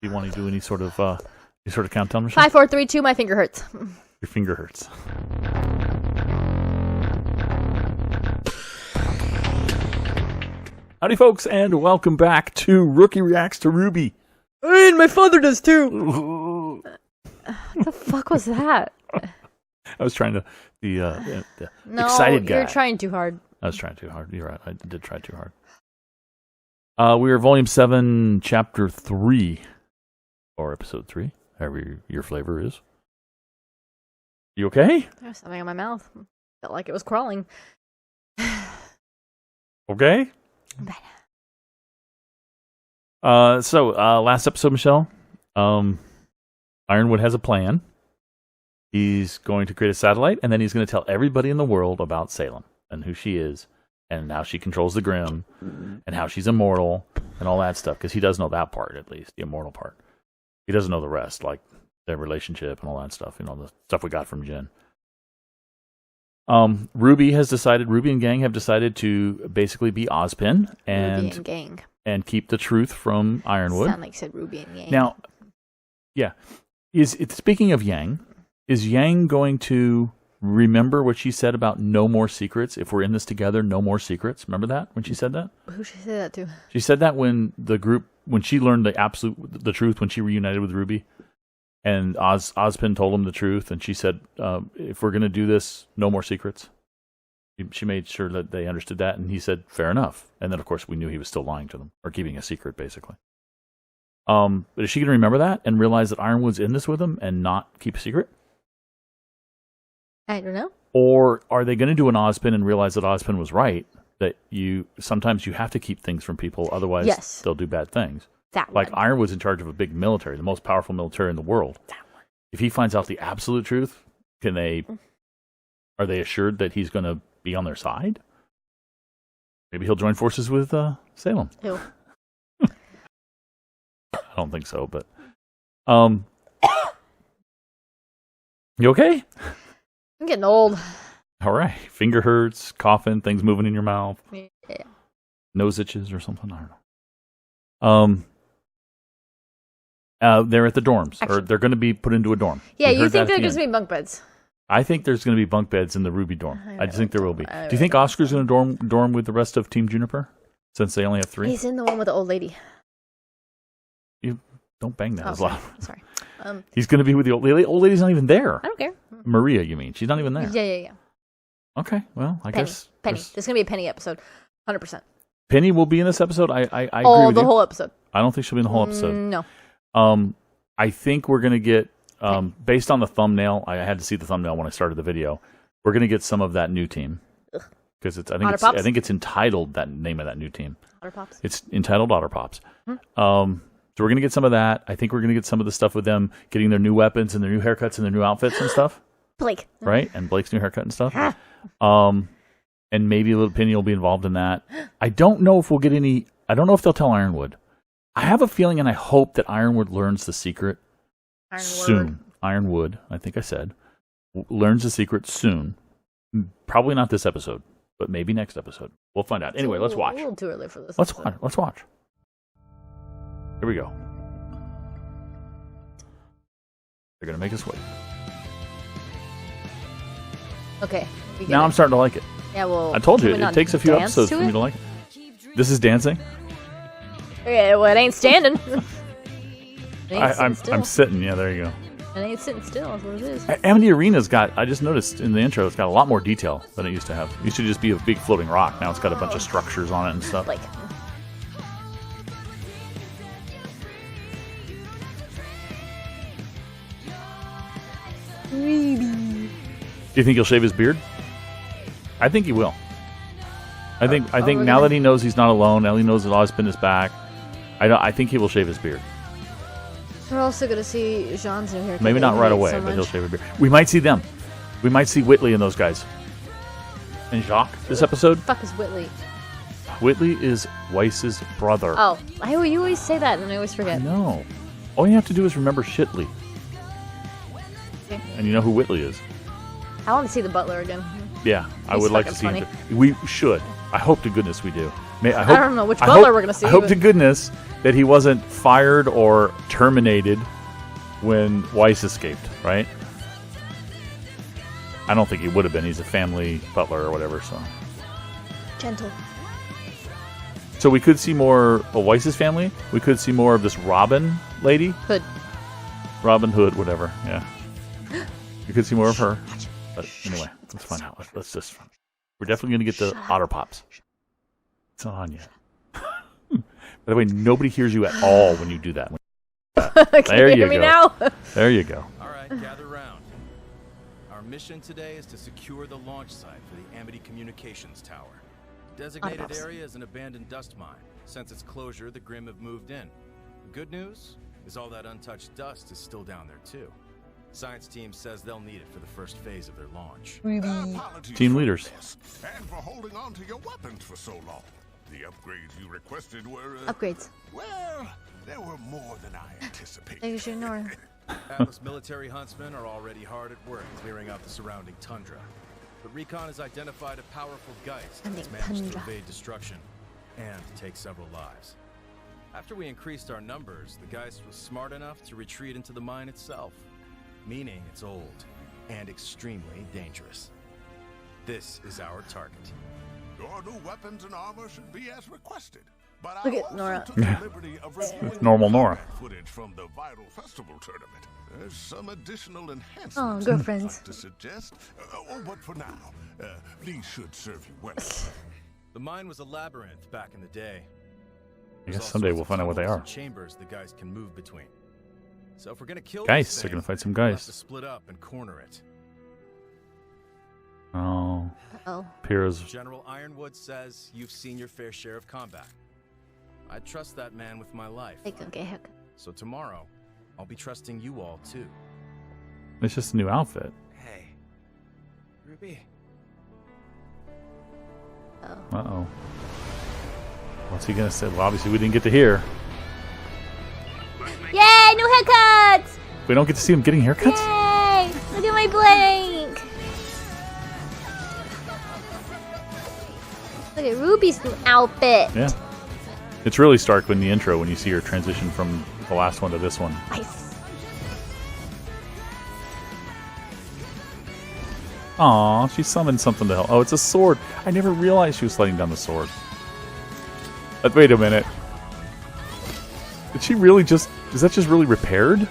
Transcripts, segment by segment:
you want to do any sort of countdown, Michelle? 5, 4, 3, 2. My finger hurts. Your finger hurts. Howdy, folks, and welcome back to Rookie Reacts to RWBY. And my father does too. What the fuck was that? I was trying to the No, excited guy. You're trying too hard. I was trying too hard. You're right. I did try too hard. We are Volume 7, Chapter 3, or Episode 3, however your flavor is. You okay? There's something in my mouth. Felt like it was crawling. Okay? So last episode, Michelle, Ironwood has a plan. He's going to create a satellite, and then he's going to tell everybody in the world about Salem and who she is, and how she controls the Grimm, and how she's immortal, and all that stuff, because he does know that part, at least, the immortal part. He doesn't know the rest, like their relationship and all that stuff, the stuff we got from Jen. RWBY and gang have decided to basically be Ozpin RWBY and gang. And keep the truth from Ironwood. Sound like you said RWBY and Yang. Now, yeah, speaking of Yang, is Yang going to remember what she said about no more secrets? If we're in this together, no more secrets. Remember that when she said that? Who should say that to? She said that when she learned the truth when she reunited with RWBY. And Ozpin told him the truth, and she said, if we're going to do this, no more secrets. She made sure that they understood that, and he said, fair enough. And then, of course, we knew he was still lying to them, or keeping a secret, basically. But is she going to remember that and realize that Ironwood's in this with him and not keep a secret? I don't know. Or are they going to do an Ozpin and realize that Ozpin was right, that sometimes you have to keep things from people, otherwise they'll do bad things? Like Ironwood's in charge of a big military, the most powerful military in the world. If he finds out the absolute truth, are they assured that he's going to be on their side? Maybe he'll join forces with Salem. Ew. I don't think so, but you okay? I'm getting old. All right. Finger hurts, coughing, things moving in your mouth. Yeah. Nose itches or something. I don't know. They're at the dorms, or they're going to be put into a dorm. Yeah, you think there's going to be bunk beds? I think there's going to be bunk beds in the RWBY dorm. I just think there will be. Do you think Oscar's going to dorm with the rest of Team Juniper, since they only have 3? He's in the one with the old lady. You don't bang that as loud. Sorry. He's going to be with the old lady. Old lady's not even there. I don't care. Maria, you mean? She's not even there. Yeah. Okay, well, I guess Penny. There's going to be a Penny episode, 100%. Penny will be in this episode. I agree with you. The whole episode. I don't think she'll be in the whole episode. No. I think we're going to get, based on the thumbnail, I had to see the thumbnail when I started the video, we're going to get some of that new team. Because I think it's entitled, that name of that new team. Otter Pops? It's entitled Otter Pops. So we're going to get some of that. I think we're going to get some of the stuff with them getting their new weapons and their new haircuts and their new outfits and stuff. Blake. Right? And Blake's new haircut and stuff. And maybe a little Penny will be involved in that. I don't know if we'll get any, I don't know if they'll tell Ironwood. I have a feeling and I hope that Ironwood learns the secret soon. Ironwood, I think I said, learns the secret soon. Probably not this episode, but maybe next episode. We'll find out. Anyway, let's watch. A little too early for this. Let's watch. Here we go. They're going to make us wait. Okay. Now I'm starting to like it. Yeah, well, I told you, it takes a few episodes for me to like it. This is dancing? Yeah, well, it ain't standing. I'm sitting. Yeah, there you go. It ain't sitting still, that's what it is. Amity Arena's got, I just noticed in the intro, it's got a lot more detail than it used to have. It used to just be a big floating rock. Now it's got a bunch of structures on it and stuff. Like. Do you think he'll shave his beard? I think he will. I think now that he knows he's not alone, now he knows that Ozpin is back, I think he will shave his beard. We're also going to see Jean's new haircut. Maybe not right away, but he'll shave a beard. We might see them. We might see Whitley and those guys. And Jacques this episode. Who the fuck is Whitley? Whitley is Weiss's brother. Oh, you always say that and I always forget. No. All you have to do is remember Shitley. Okay. And you know who Whitley is. I want to see the butler again. Yeah, I would like to see him. We should. I hope to goodness we do. I don't know which butler we're gonna see. I hope but- to goodness that he wasn't fired or terminated when Weiss escaped, right? I don't think he would have been. He's a family butler or whatever, so. Gentle. So we could see more of Weiss's family. We could see more of this Robin lady. Hood. Robin Hood, whatever, yeah. We could see more of her. But anyway, let's find out. Let's just. We're definitely going to get the Otter Pops. It's not on yet. By the way, nobody hears you at all when you do that. There you go. Now? There you go. All right, gather round. Our mission today is to secure the launch site for the Amity Communications Tower. The designated area is an abandoned dust mine. Since its closure, the Grimm have moved in. The good news is all that untouched dust is still down there too. Science team says they'll need it for the first phase of their launch. Team leaders. And for holding on to your weapons for so long. The upgrades you requested were... Upgrades. Well, there were more than I anticipated. Maybe you should ignore him. Atlas military huntsmen are already hard at work clearing out the surrounding tundra. But Recon has identified a powerful geist that's managed to evade destruction and take several lives. After we increased our numbers, the geist was smart enough to retreat into the mine itself, meaning it's old and extremely dangerous. This is our target. Your new weapons and armor should be as requested. But Look I at also Nora. took the liberty of reviewing Normal Nora. footage from the Vital Festival tournament. There's some additional enhancements Oh, I'd girlfriends. like to suggest. But for now, these should serve you well. The mine was a labyrinth back in the day. I There's guess all someday sorts we'll of find out what they tunnels are. and chambers the guys can move between. So if we're gonna kill Geists, this they're gonna thing, fight some we'll have geists. to split up and corner it. Oh, Oh. Pyrrha's. General Ironwood says you've seen your fair share of combat. I trust that man with my life. They can get a haircut. So tomorrow, I'll be trusting you all too. It's just a new outfit. Hey, Ruby. Uh-oh. What's he gonna say? Well, obviously we didn't get to hear. Yay! New haircuts! We don't get to see him getting haircuts? Yay! Look at my blank! Look at Ruby's new outfit. Yeah. It's really stark in the intro when you see her transition from the last one to this one. Nice. Aw, she summoned something to help. Oh, it's a sword. I never realized she was sliding down the sword. But wait a minute. Did she really just... Is that just really repaired?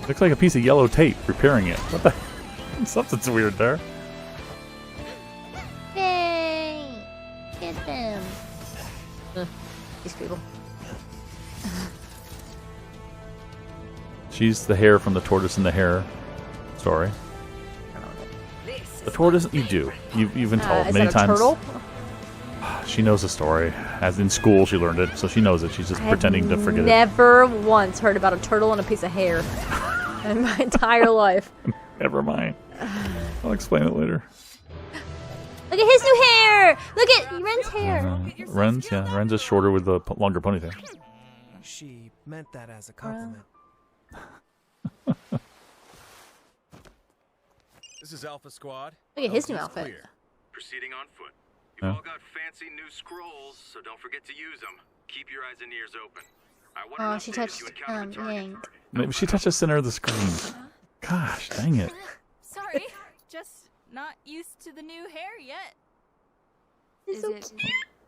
Looks like a piece of yellow tape repairing it. What the... Something's weird there. Yay! Get them. These people. She's the hare from the tortoise and the hare story. The tortoise, you do. You've been told Is many that a times. turtle? She knows the story. As in school, she learned it, so she knows it. She's just pretending to forget it. Never once heard about a turtle and a piece of hair in my entire life. Never mind. I'll explain it later. Look at his new hair! Look at Ren's hair! Ren's, yeah. Ren's is shorter with the longer ponytail. She meant that as a compliment. This is Alpha Squad. Look at his new LT's outfit. clear. Proceeding on foot. You've Yeah. all got fancy new scrolls, so don't forget to use them. Keep your eyes and ears open. I want Oh, an she update touched, as you encounter the target. Yank. Maybe she touched the center of the screen. Gosh, dang it. Sorry, just not used to the new hair yet. It's Is so it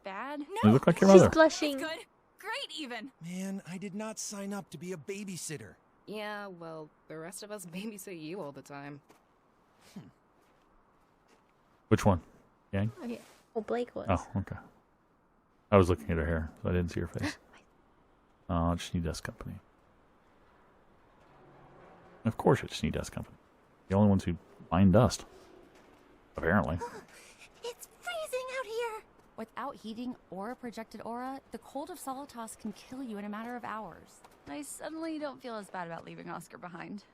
bad? You No, look like your She's mother. blushing. it's good. Great even. Man, I did not sign up to be a babysitter. Yeah, well, the rest of us babysit you all the time. Which one? Yang? Okay. Well, Blake was. Oh, okay. I was looking at her hair, so I didn't see her face. Oh, it's Schnee Dust Company. Of course it's Schnee Dust Company. The only ones who mine dust. Apparently. It's freezing out here! Without heating or a projected aura, the cold of Solitas can kill you in a matter of hours. I suddenly don't feel as bad about leaving Oscar behind.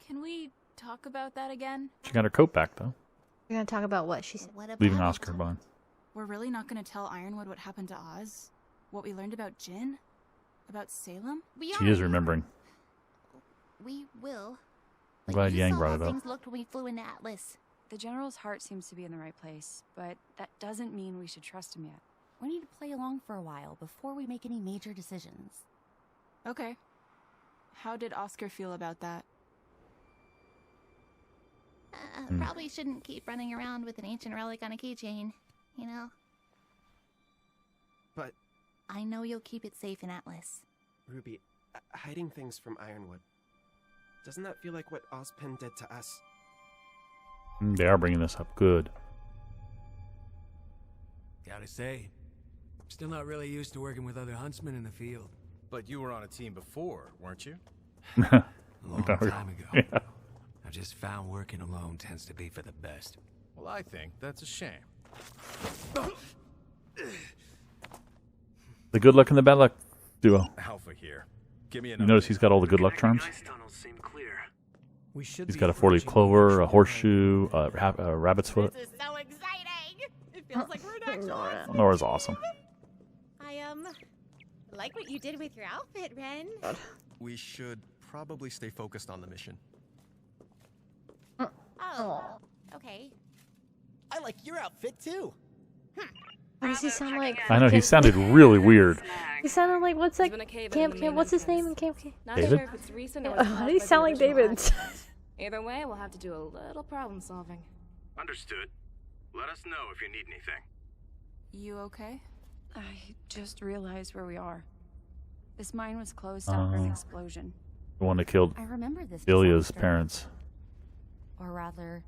Can we talk about that again? She got her coat back, though. We're gonna talk about what she said. What about Leaving it? Oscar behind. We're really not going to tell Ironwood what happened to Oz? What we learned about Jin? About Salem? We She are. is remembering. We will. I'm glad you Yang saw brought how it up. things looked when we flew into Atlas. The General's heart seems to be in the right place, but that doesn't mean we should trust him yet. We need to play along for a while before we make any major decisions. Okay. How did Oscar feel about that? Probably shouldn't keep running around with an ancient relic on a keychain, you know? But, I know you'll keep it safe in Atlas. Ruby, hiding things from Ironwood. Doesn't that feel like what Ozpin did to us? They are bringing this up. Good. Gotta say, I'm still not really used to working with other huntsmen in the field. But you were on a team before, weren't you? A long time ago. Yeah. I've just found working alone tends to be for the best. Well, I think that's a shame. The good luck and the bad luck duo. Alpha here. Give me You notice he's got all the good luck charms? We should He's got a 4-leaf clover, a horseshoe, a rabbit's foot. This is so exciting! It feels like we're next. Nora's awesome. I like what you did with your outfit, Ren. We should probably stay focused on the mission. Oh, okay. I like your outfit too. Why does he sound like? I know, he sounded really weird. He sounded like, what's that? Camp. What's his name in Camp? David? Sure if it's recent or Why do he sound like David? Either way, we'll have to do a little problem solving. Understood. Let us know if you need anything. You okay? I just realized where we are. This mine was closed after an explosion. The one that killed I remember this Ilya's disaster. parents. Or rather,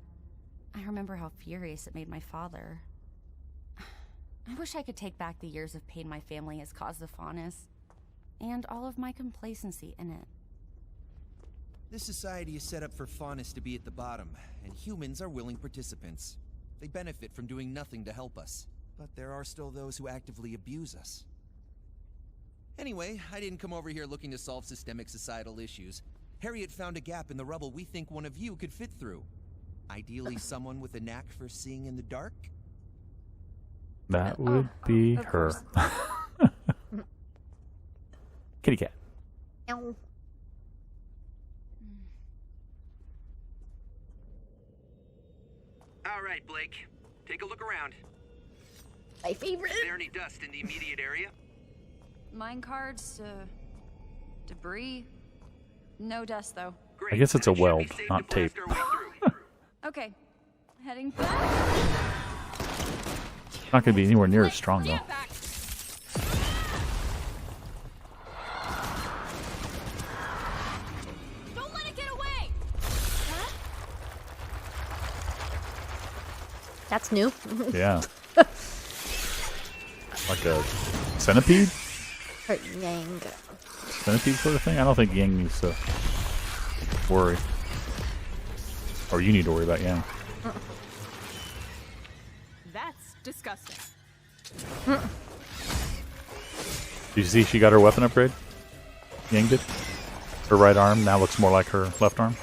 I remember how furious it made my father. I wish I could take back the years of pain my family has caused the Faunus, and all of my complacency in it. This society is set up for Faunus to be at the bottom, and humans are willing participants. They benefit from doing nothing to help us, but there are still those who actively abuse us. Anyway, I didn't come over here looking to solve systemic societal issues. Harriet found a gap in the rubble we think one of you could fit through. Ideally, someone with a knack for seeing in the dark? That would be her. Kitty cat. Ow. All right, Blake. Take a look around. My favorite. Is there any dust in the immediate area? Mine cards, debris. No dust, though. I guess it's a weld, not tape. Okay, heading back. Not going to be anywhere near as strong, though. Don't let it get away! That's new. Yeah. Like a centipede? Or Yang. Centipede sort of thing? I don't think Yang needs to worry. Or you need to worry about Yang. That's disgusting. Did you see she got her weapon upgrade? Yang did? Her right arm now looks more like her left arm.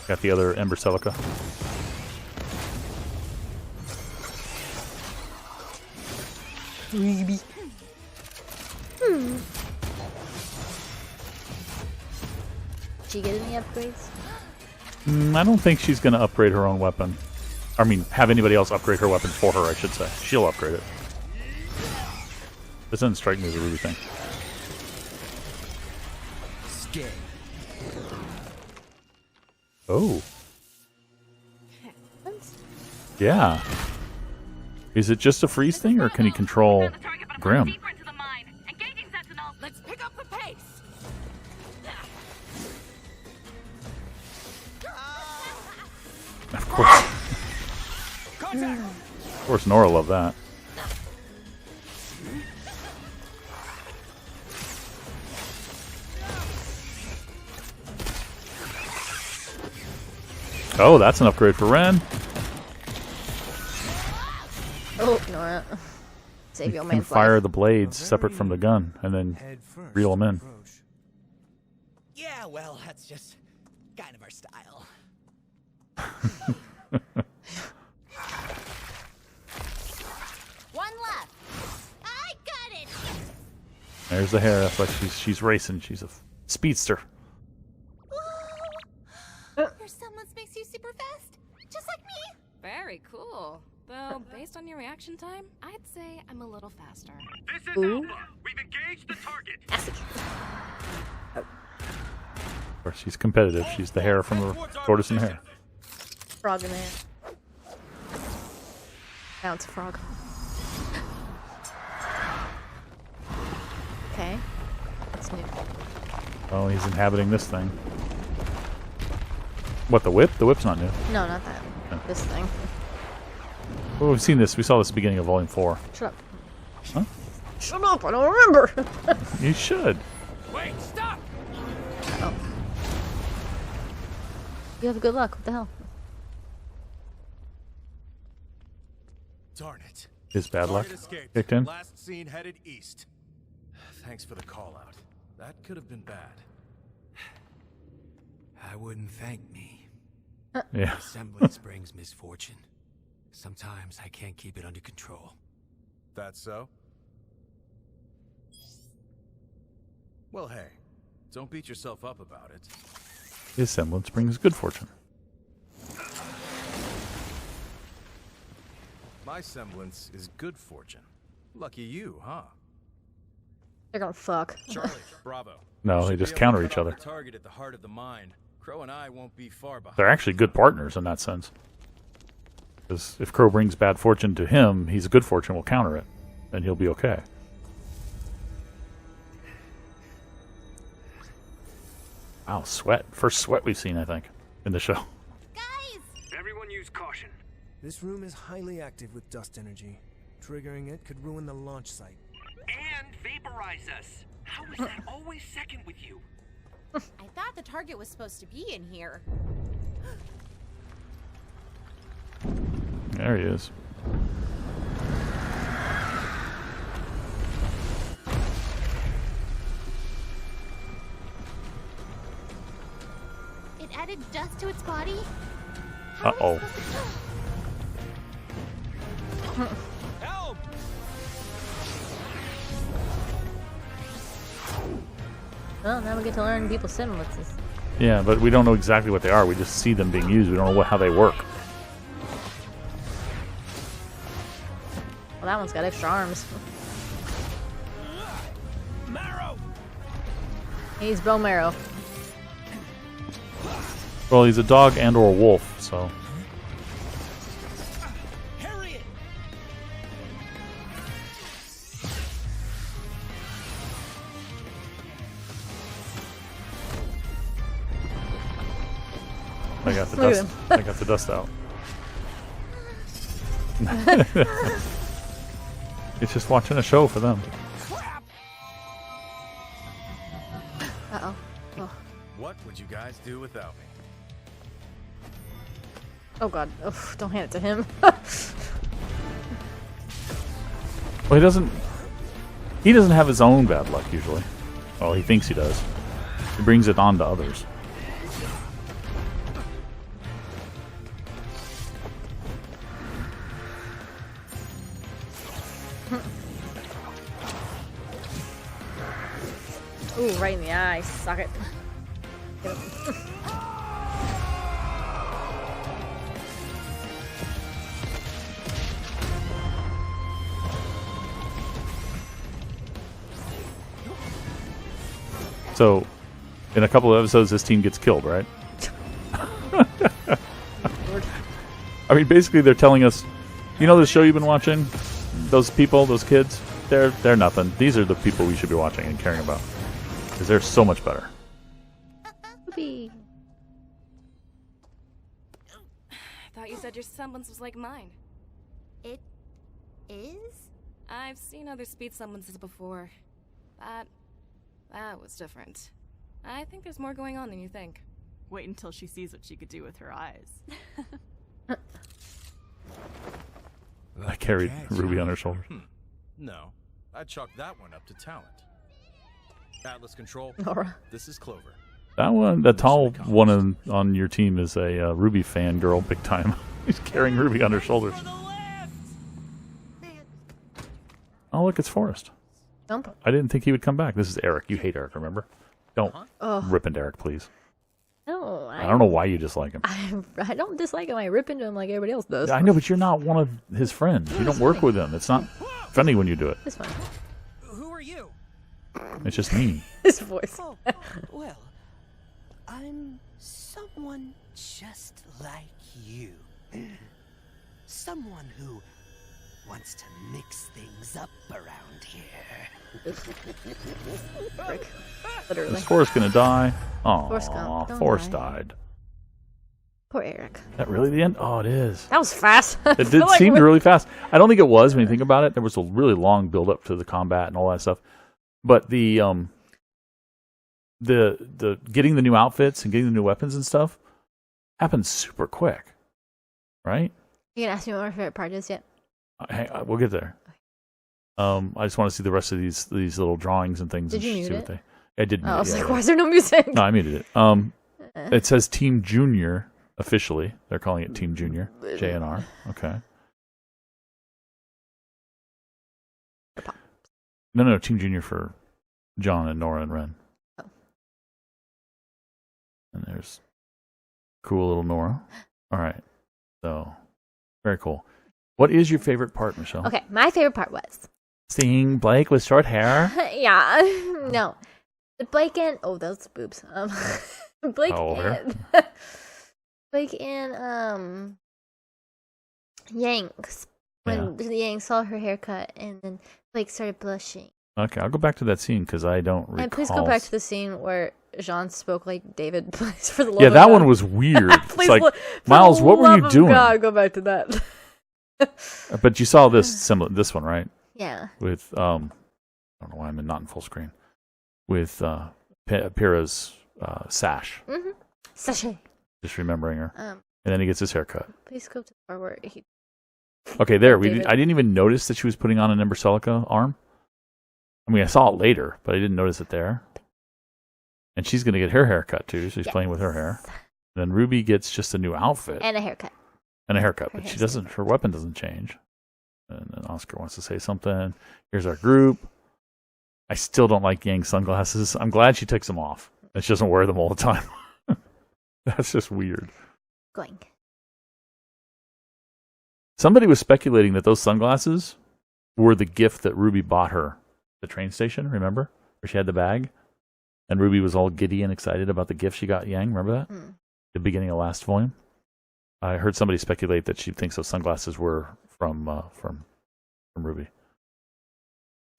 Got the other Ember Celica. Maybe. Did she get any upgrades? I don't think she's going to upgrade her own weapon. I mean, have anybody else upgrade her weapon for her, I should say. She'll upgrade it. This doesn't strike me as a Ruby thing. Scared. Oh. Yeah. Is it just a freeze thing, or can he control Grim? Let's pick up the pace! Of course. Of course, Nora loved that. Oh, that's an upgrade for Ren. Oh, Nora. Save your You man. can fire the blades separate from the gun, and then reel them in. Yeah, well, that's just kind of our style. One left. I got it! There's the hair. That's why she's racing. She's a speedster. You're Very cool. Though, based on your reaction time, I'd say I'm a little faster. This is Ooh. Alpha. We've engaged the target. Of course, she's competitive. She's the hare from the tortoise and hare. Frog in there. Now it's a frog. Okay. That's new. Oh, he's inhabiting this thing. What, the whip? The whip's not new. No, not that. No. This thing. Well, we've seen this. We saw this at the beginning of Volume 4. Shut up. Huh? Shut up, I don't remember. You should. Wait, stop! Oh. You have good luck. What the hell? Darn it. His bad luck Target escaped. kicked in. Last seen headed east. Thanks for the call out. That could have been bad. I wouldn't thank me. Yeah. Resemblance brings misfortune. Sometimes I can't keep it under control. That's so? Well, hey, don't beat yourself up about it. His semblance brings good fortune. My semblance is good fortune. Lucky you, huh? They're gonna fuck. Charlie, bravo. No, they Should just be able to counter cut each off other. the target at the heart of the mine. Crow and I won't be far behind. They're actually good partners in that sense. Because if Crow brings bad fortune to him, he's a good fortune will counter it, and he'll be okay. Wow, sweat. First sweat we've seen, I think, in the show. Everyone use caution. This room is highly active with dust energy. Triggering it could ruin the launch site. And vaporize us. How is that always second with you? I thought the target was supposed to be in here. There he is. It added dust to its body? Uh-oh. Help! Well, now we get to learn people's semblances. Yeah, but we don't know exactly what they are. We just see them being used. We don't know how they work. Well, that one's got extra arms. Marrow! He's bone marrow. Well, he's a dog and or a wolf, so... Harriet! I got the Look at dust. him. I got the dust out. It's just watching a show for them. Uh-oh. Oh. What would you guys do without me? Oh god. Oh, don't hand it to him. Well, he doesn't have his own bad luck usually. Well, he thinks he does. He brings it on to others. Ooh, right in the eye. Suck it. Get him. So, in a couple of episodes, this team gets killed, right? I mean, basically, they're telling us, you know, the show you've been watching, those people, those kids, they're nothing. These are the people we should be watching and caring about, because they're so much better. Whoopee. I thought you said your semblance was like mine. It is? I've seen other speed semblances before. That was different. I think there's more going on than you think. Wait until she sees what she could do with her eyes. I carried Ruby on her shoulder. No, I'd chalk that one up to talent. Atlas Control, Nora. this is Clover. That one, the tall one on your team is a Ruby fan girl, big time. He's carrying Ruby on her shoulders. Oh, look, it's Forrest. Jump. I didn't think he would come back. This is Eric. You hate Eric, remember? Don't Ugh. rip into Eric, please. No, I don't know why you dislike him. I don't dislike him. I rip into him like everybody else does. I know, but you're not one of his friends. You don't work with him. It's not funny when you do it. It's fine. Who are you? It's just mean. His voice. Oh, well, I'm someone just like you. Someone who wants to mix things up around here. Frick. Literally. Is Forrest gonna die? Forrest Oh, don't Forrest die. died. Poor Eric. Is that really the end? Oh, it is. That was fast. It did seem really fast. I don't think it was when you think about it. There was a really long build up to the combat and all that stuff. But the getting the new outfits and getting the new weapons and stuff happened super quick, right? You can ask me what my favorite part is yet? Hey, we'll get there. I just want to see the rest of these little drawings and things. Did you mute see it? what they. I did. I was like, why is there no music? No, I muted it. It says Team Junior officially. They're calling it Team Junior. JNR. Okay. No, Team Junior for John and Nora and Ren. Oh. And there's cool little Nora. All right. So, very cool. What is your favorite part, Michelle? Okay, my favorite part was seeing Blake with short hair. yeah, no, the Blake and those boobs. Blake and Blake and Yanks when Yang saw her haircut and then Blake started blushing. Okay, I'll go back to that scene because I don't recall. And please go back to the scene where Jean spoke like David. Please, for the love yeah, of that God. one was weird. Please, it's like, Miles, what were you doing? God, go back to that. But you saw this one, right? Yeah. With I don't know why I'm not in full screen. With Pyrrha's sash. Mm-hmm. Sachet. Just remembering her. And then he gets his haircut. Please go to the part where he. Okay, there. I didn't even notice that she was putting on an Emberselica arm. I mean, I saw it later, but I didn't notice it there. And she's going to get her haircut too. So she's playing with her hair. And then Ruby gets just a new outfit and a haircut. But she doesn't. Her weapon doesn't change. And then Oscar wants to say something. Here's our group. I still don't like Yang's sunglasses. I'm glad she takes them off. And she doesn't wear them all the time. That's just weird. Going. Somebody was speculating that those sunglasses were the gift that Ruby bought her at the train station. Remember, where she had the bag, and Ruby was all giddy and excited about the gift she got Yang. Remember that? The beginning of last volume. I heard somebody speculate that she thinks those sunglasses were from Ruby.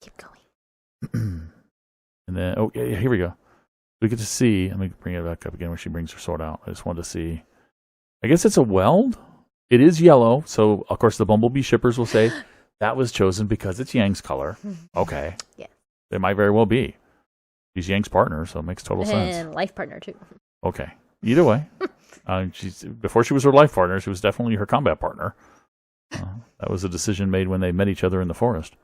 Keep going. And then, here we go. We get to see. Let me bring it back up again where she brings her sword out. I just wanted to see. I guess it's a weld. It is yellow, so of course the Bumblebee shippers will say that was chosen because it's Yang's color. Okay. Yeah. It might very well be. She's Yang's partner, so it makes total sense. And life partner too. Okay. Either way, before she was her life partner, she was definitely her combat partner. That was a decision made when they met each other in the forest.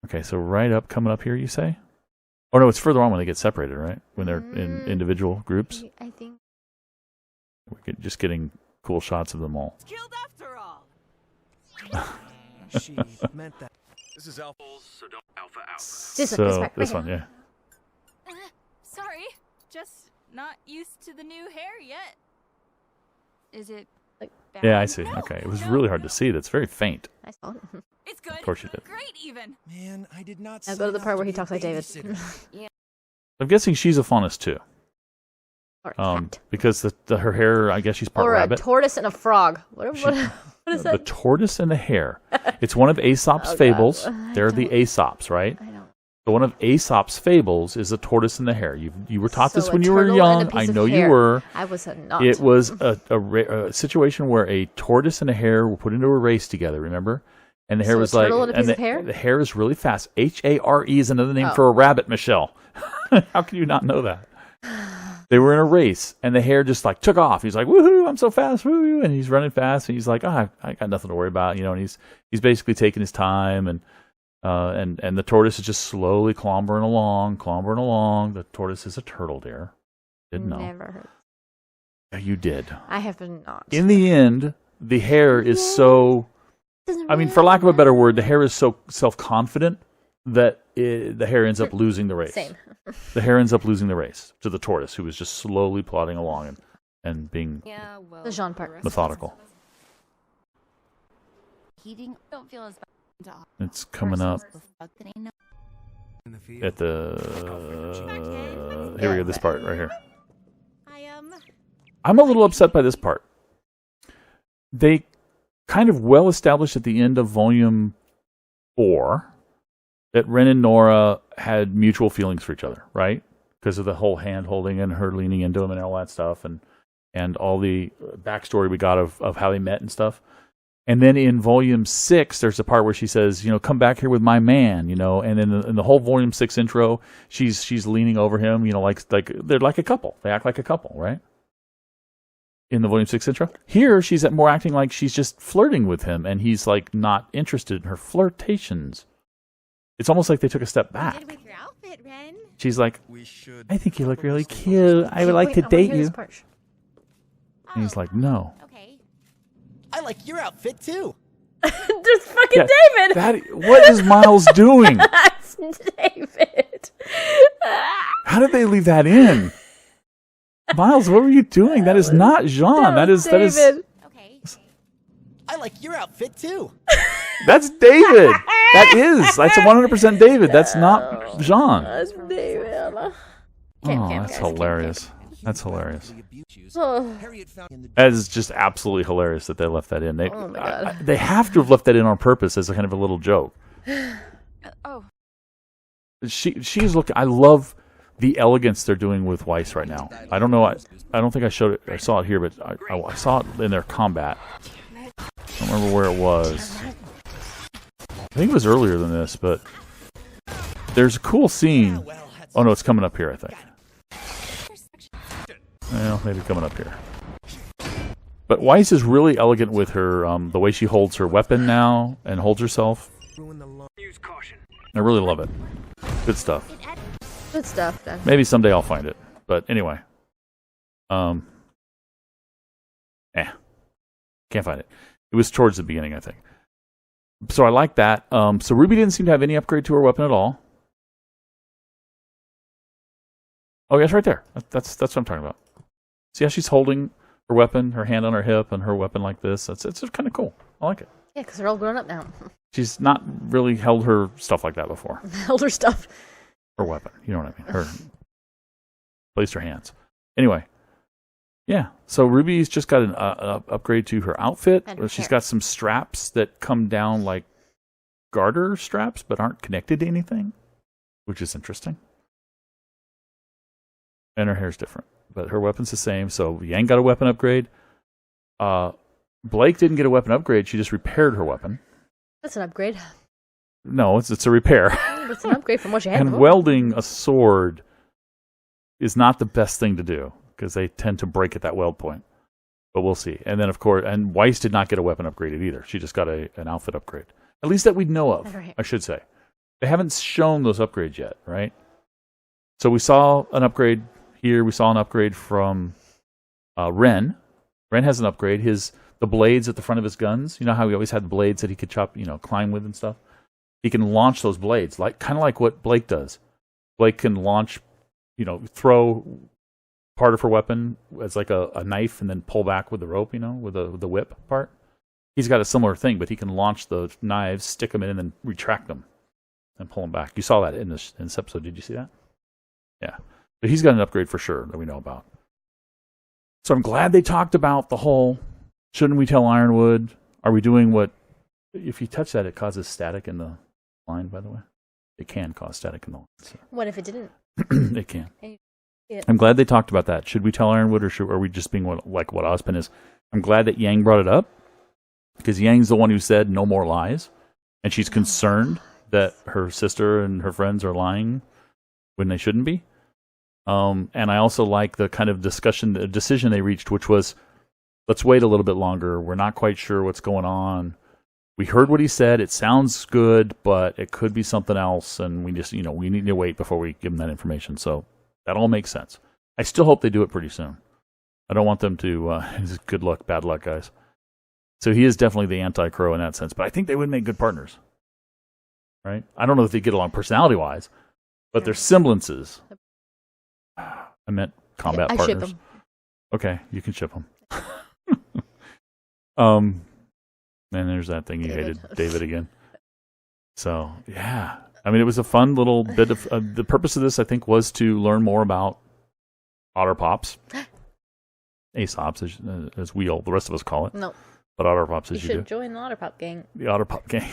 Okay, so coming up here, you say? Oh no, it's further on when they get separated, right? When they're in individual groups. I think. We're just getting cool shots of them all. Killed after all. She meant that. This is Alpha, so don't Alpha out. This one, yeah. Sorry, just not used to the new hair yet. Is it like bad? Yeah, I see. Okay, it was really hard to see. That's very faint. I saw it. It's good. Of course you did. Great, even. Man, I did not. Now go to the part where he talks like David. Yeah. I'm guessing she's a faunus too. Because her hair, I guess she's part rabbit. Or a tortoise and a frog. What is that? The tortoise and the hare. It's one of Aesop's fables. They're the Aesops, right? I know. So one of Aesop's fables is the tortoise and the hare. You were taught this when you were turtle young. and a piece I of know hair. you were. I was not. It was a situation where a tortoise and a hare were put into a race together. Remember? And the hare was like, the hare is really fast. Hare is another name for a rabbit, Michelle. How can you not know that? They were in a race, and the hare just like took off. He's like, "Woohoo! I'm so fast!" Woo! And he's running fast, and he's like, I got nothing to worry about," And he's basically taking his time, and the tortoise is just slowly clombering along. The tortoise is a turtle, dear. Didn't know. Never heard. Yeah, you did. I have not. In the end, the hare is so. I mean, for lack of a better word, the hare is so self-confident that the hare ends up losing the race. Same. The hare ends up losing the race to the tortoise, who was just slowly plodding along and being The Jean part. methodical. Heating don't feel as bad. It's coming up In the at the here we go. This part right here. I'm a little upset by this part. They kind of well established at the end of Volume 4 that Ren and Nora had mutual feelings for each other, right? Because of the whole hand holding and her leaning into him and all that stuff, and all the backstory we got of how they met and stuff. And then in Volume 6, there's a part where she says, come back here with my man, and in the whole Volume 6 intro, she's leaning over him, like they're like a couple. They act like a couple, right? In the Volume 6 intro. Here, she's more acting like she's just flirting with him, and he's like not interested in her flirtations. It's almost like they took a step back. With your outfit, Ren. She's like, I think you look really cute. I would like to date you. And he's like, no. Okay. I like your outfit too. There's fucking Yeah, David. What is Miles doing? That's David. How did they leave that in? Miles, what were you doing? That is not Jean. That is David. Okay. I like your outfit too. That's David. That's 100% David. That's not Jean. That's David. Oh, that's hilarious. That's hilarious. Oh. That is just absolutely hilarious that they left that in. Oh my God. They have to have left that in on purpose as a kind of a little joke. She's looking. I love the elegance they're doing with Weiss right now. I don't know. I don't think I showed it. I saw it here, but I saw it in their combat. I don't remember where it was. I think it was earlier than this, but there's a cool scene. Oh no, it's coming up here, I think. Well, maybe coming up here. But Weiss is really elegant with her, the way she holds her weapon now and holds herself. I really love it. Good stuff. Good stuff, then. Maybe someday I'll find it. But anyway. Can't find it. It was towards the beginning, I think. So I like that. So Ruby didn't seem to have any upgrade to her weapon at all. Oh, yeah, it's right there. That's what I'm talking about. See how she's holding her weapon, her hand on her hip, and her weapon like this? It's kind of cool. I like it. Yeah, because they're all grown up now. She's not really held her stuff like that before. Held her stuff. Her weapon. You know what I mean? Her placed her hands. Anyway. Yeah. So Ruby's just got an upgrade to her outfit. She's got some straps that come down like garter straps, but aren't connected to anything, which is interesting. And her hair's different. But her weapon's the same, so Yang got a weapon upgrade. Blake didn't get a weapon upgrade, she just repaired her weapon. That's an upgrade. No, it's a repair. It's an upgrade from what you had And before. welding a sword is not the best thing to do, because they tend to break at that weld point. But we'll see. And then, of course, and Weiss did not get a weapon upgraded either. She just got an outfit upgrade. At least that we know of, I should say. They haven't shown those upgrades yet, right? So we saw an upgrade here. We saw an upgrade from Ren. Ren has an upgrade. The blades at the front of his guns. You know how he always had blades that he could chop, climb with and stuff? He can launch those blades, kind of like what Blake does. Blake can launch, throw part of her weapon as like a knife and then pull back with the rope, with the whip part. He's got a similar thing, but he can launch the knives, stick them in, and then retract them and pull them back. You saw that in this episode. Did you see that? Yeah. But he's got an upgrade for sure that we know about. So I'm glad they talked about the whole, shouldn't we tell Ironwood? Are we doing what, if you touch that, it causes static in the line, by the way. It can cause static in the line. So. What if it didn't? It can. I'm glad they talked about that. Should we tell Ironwood, or are we just being like what Ozpin is? I'm glad that Yang brought it up, because Yang's the one who said no more lies, and she's concerned that her sister and her friends are lying when they shouldn't be. And I also like the kind of decision they reached, which was, let's wait a little bit longer. We're not quite sure what's going on. We heard what he said. It sounds good, but it could be something else, and we just, we need to wait before we give them that information. So that all makes sense. I still hope they do it pretty soon. I don't want them to, good luck, bad luck, guys. So he is definitely the anti-Crow in that sense, but I think they would make good partners. right? I don't know if they get along personality-wise, but their semblances. I meant combat I partners. ship them. Okay, you can ship them. And there's that thing you hated, David, again. So, yeah. I mean, it was a fun little bit of... the purpose of this, I think, was to learn more about Otter Pops. Aesops, as we all, the rest of us call it. No. But Otter Pops, as you do. You should join the Otter Pop gang. The Otter Pop gang.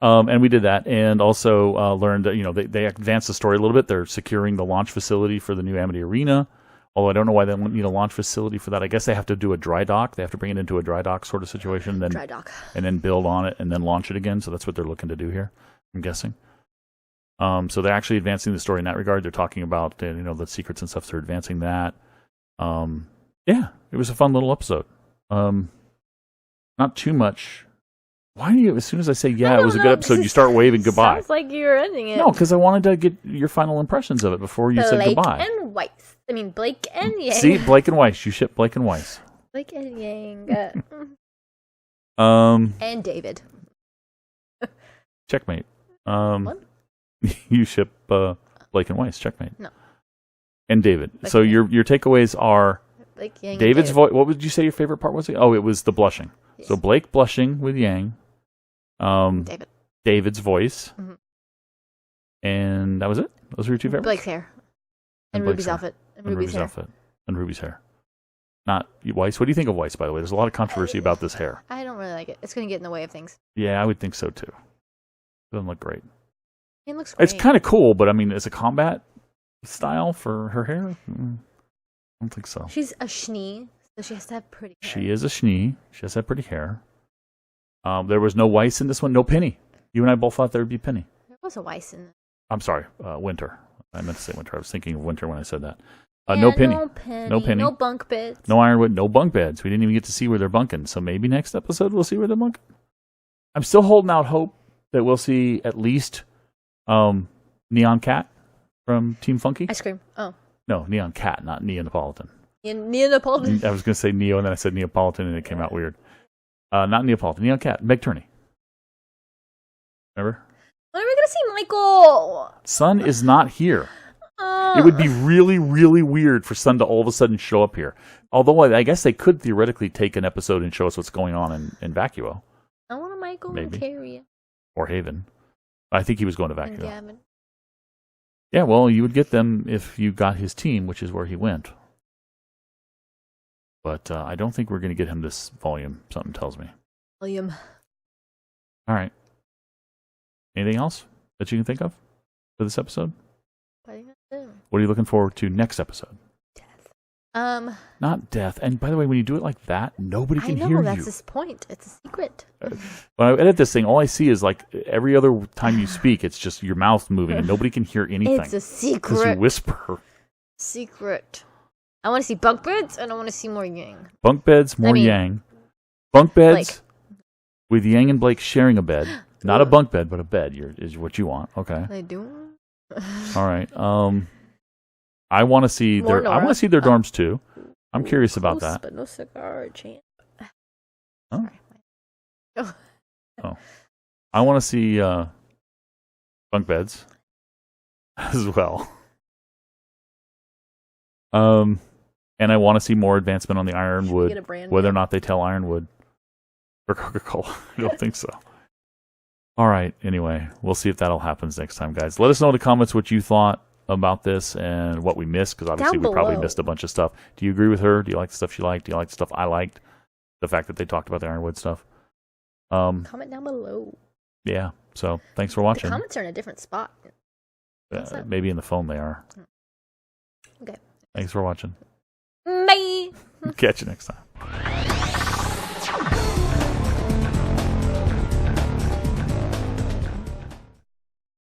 And we did that, and also learned that, they advanced the story a little bit. They're securing the launch facility for the new Amity Arena. Although I don't know why they need a launch facility for that. I guess they have to do a dry dock. They have to bring it into a dry dock sort of situation, then dry dock, and then build on it, and then launch it again. So that's what they're looking to do here, I'm guessing. So they're actually advancing the story in that regard. They're talking about the secrets and stuff. So they're advancing that. Yeah, it was a fun little episode. Not too much. Why do you, as soon as I say, it was a good episode, you start waving goodbye? Sounds like you're ending it. No, because I wanted to get your final impressions of it before you said goodbye. Blake and Weiss. I mean, Blake and Yang. See, Blake and Weiss. You ship Blake and Weiss. Blake and Yang. And David. Checkmate. What? You ship Blake and Weiss. Checkmate. No. And David. Blake so and your takeaways are Blake, Yang, David's and voice. What would you say your favorite part was? Oh, it was the blushing. Yes. So Blake blushing with Yang. David. David's voice. Mm-hmm. And that was it? Those were your two favorites? Blake's hair. And Blake's Ruby's hair. outfit. And And Ruby's hair. outfit. And Ruby's hair. Not Weiss. What do you think of Weiss, by the way? There's a lot of controversy about this hair. I don't really like it. It's going to get in the way of things. Yeah, I would think so too. Doesn't look great. It looks great. It's kind of cool, but I mean, as a combat style for her hair, I don't think so. She's a schnee, so she has to have pretty hair. She is a schnee. She has that pretty hair. There was no Weiss in this one. No Penny. You and I both thought there would be Penny. There was a Weiss in it. I'm sorry, Winter. I meant to say Winter. I was thinking of Winter when I said that. No Penny. No Penny. No Penny. No bunk beds. No Ironwood. No bunk beds. We didn't even get to see where they're bunking. So maybe next episode we'll see where they're bunking. I'm still holding out hope that we'll see at least Neon Cat from Team Funky. Ice cream. Oh. No, Neon Cat, not Neapolitan. Neapolitan. I was going to say Neo, and then I said Neapolitan, and it came out weird. Not Neapolitan. Neon Cat. Meg Turney. Remember? When are we going to see Michael? Sun is not here. It would be really, really weird for Sun to all of a sudden show up here. Although I guess they could theoretically take an episode and show us what's going on in Vacuo. I want a Michael Maybe. and Carrie. Or Haven. I think he was going to And Vacuo. Gavin. Yeah, well, you would get them if you got his team, which is where he went. But I don't think we're going to get him this volume, something tells me. William. All right. Anything else that you can think of for this episode? What are you looking forward to next episode? Not death. And by the way, when you do it like that, nobody can hear you. I know, that's his point. It's a secret. When I edit this thing, all I see is like every other time you speak, it's just your mouth moving and nobody can hear anything. It's a secret. Because you whisper. Secret. I want to see bunk beds and I want to see more Yang. Bunk beds, more Yang. Bunk beds with Yang and Blake sharing a bed. Not a bunk bed, but a bed is what you want. Okay. They do. All right. I want to see their. I want to see their dorms too. I'm curious about that. But no cigar chance. Oh. Oh. Oh. I want to see bunk beds as well. And I want to see more advancement on the Ironwood. Whether or not they tell Ironwood or Coca-Cola, I don't think so. All right. Anyway, we'll see if that'll happen next time, guys. Let us know in the comments what you thought about this and what we missed, because obviously we probably missed a bunch of stuff. Do you agree with her? Do you like the stuff she liked? Do you like the stuff I liked? The fact that they talked about the Ironwood stuff. Comment down below. Yeah. So thanks for watching. The comments are in a different spot. Maybe in the phone they are. Okay. Thanks for watching. Bye. Catch you next time.